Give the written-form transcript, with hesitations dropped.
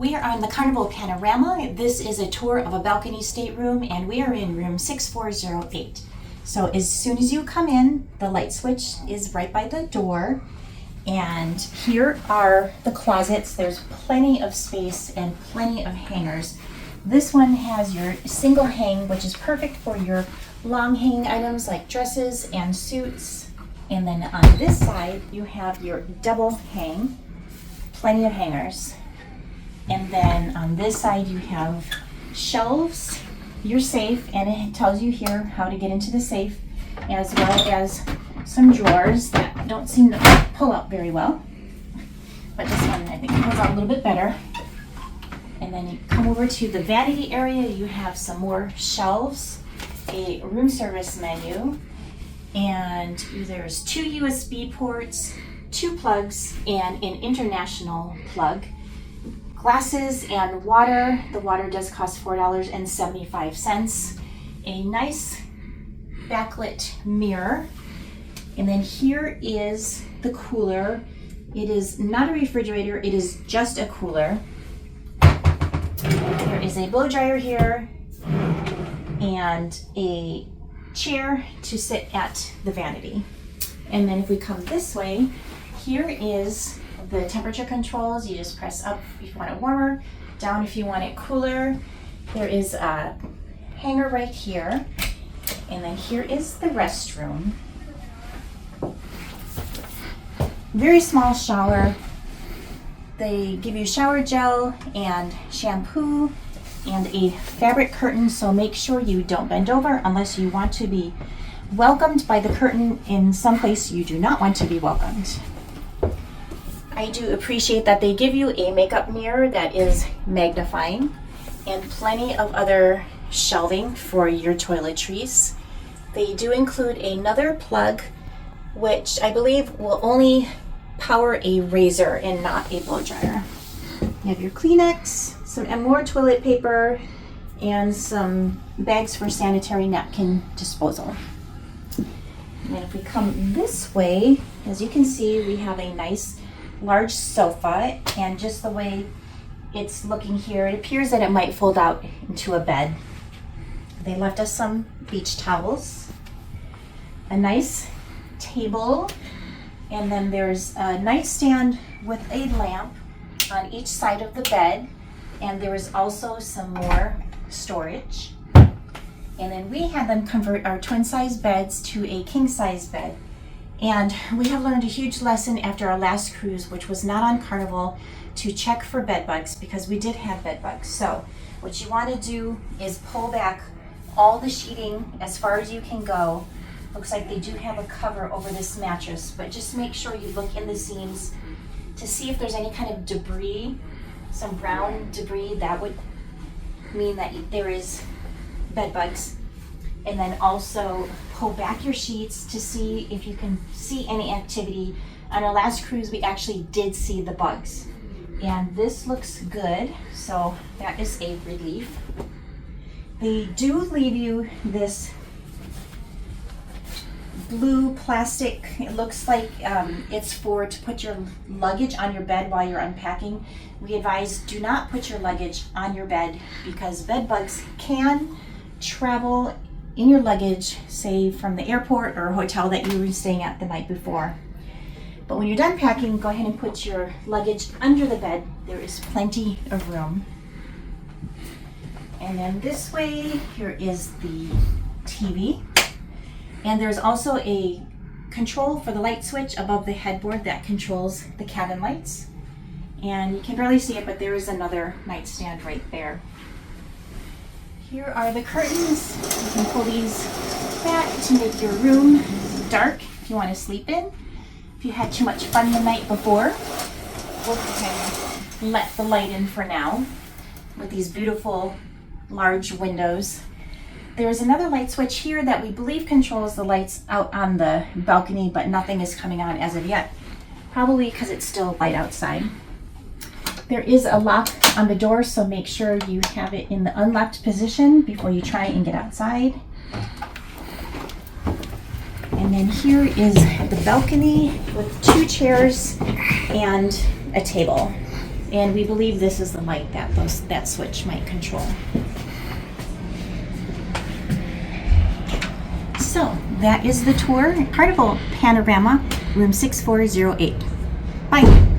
We are on the Carnival Panorama. This is a tour of a balcony stateroom, and we are in room 6408. So as soon as you come in, the light switch is right by the door. And here are the closets. There's plenty of space and plenty of hangers. This one has your single hang, which is perfect for your long hanging items like dresses and suits. And then on this side, you have your double hang, plenty of hangers. And then on this side, you have shelves, your safe, and it tells you here how to get into the safe, as well as some drawers that don't seem to pull out very well. But this one, I think, pulls out a little bit better. And then you come over to the vanity area, you have some more shelves, a room service menu, and there's 2 USB ports, 2 plugs, and an international plug. Glasses and water. The water does cost $4.75. A nice backlit mirror. And then here is the cooler. It is not a refrigerator, it is just a cooler. There is a blow dryer here and a chair to sit at the vanity. And then if we come this way, here is the temperature controls. You just press up if you want it warmer, down if you want it cooler. There is a hanger right here. And then here is the restroom. Very small shower. They give you shower gel and shampoo and a fabric curtain, so make sure you don't bend over unless you want to be welcomed by the curtain in some place you do not want to be welcomed. I do appreciate that they give you a makeup mirror that is magnifying and plenty of other shelving for your toiletries. They do include another plug, which I believe will only power a razor and not a blow dryer. You have your Kleenex, some more toilet paper, and some bags for sanitary napkin disposal. And if we come this way, as you can see, we have a nice large sofa, and just the way it's looking here, it appears that it might fold out into a bed. They left us some beach towels, a nice table, and then there's a nightstand with a lamp on each side of the bed, and there is also some more storage. And then we had them convert our twin size beds to a king size bed. And we have learned a huge lesson after our last cruise, which was not on Carnival, to check for bed bugs, because we did have bed bugs. So what you want to do is pull back all the sheeting as far as you can go. Looks like they do have a cover over this mattress, but just make sure you look in the seams to see if there's any kind of debris, some brown debris. That would mean that there is bed bugs. And then also pull back your sheets to see if you can see any activity. On our last cruise, we actually did see the bugs. And this looks good, so that is a relief. They do leave you this blue plastic. It looks like it's to put your luggage on your bed while you're unpacking. We advise do not put your luggage on your bed, because bed bugs can travel in your luggage, say from the airport or a hotel that you were staying at the night before. But when you're done packing, go ahead and put your luggage under the bed. There is plenty of room. And then this way, here is the TV. And there's also a control for the light switch above the headboard that controls the cabin lights. And you can barely see it, but there is another nightstand right there. Here are the curtains. You can pull these back to make your room dark if you want to sleep in. If you had too much fun the night before, we'll kind of let the light in for now with these beautiful large windows. There's another light switch here that we believe controls the lights out on the balcony, but nothing is coming on as of yet, probably because it's still light outside. There is a lock on the door, so make sure you have it in the unlocked position before you try and get outside. And then here is the balcony with 2 chairs and a table. And we believe this is the light that switch might control. So that is the tour, Carnival Panorama, room 6408. Bye.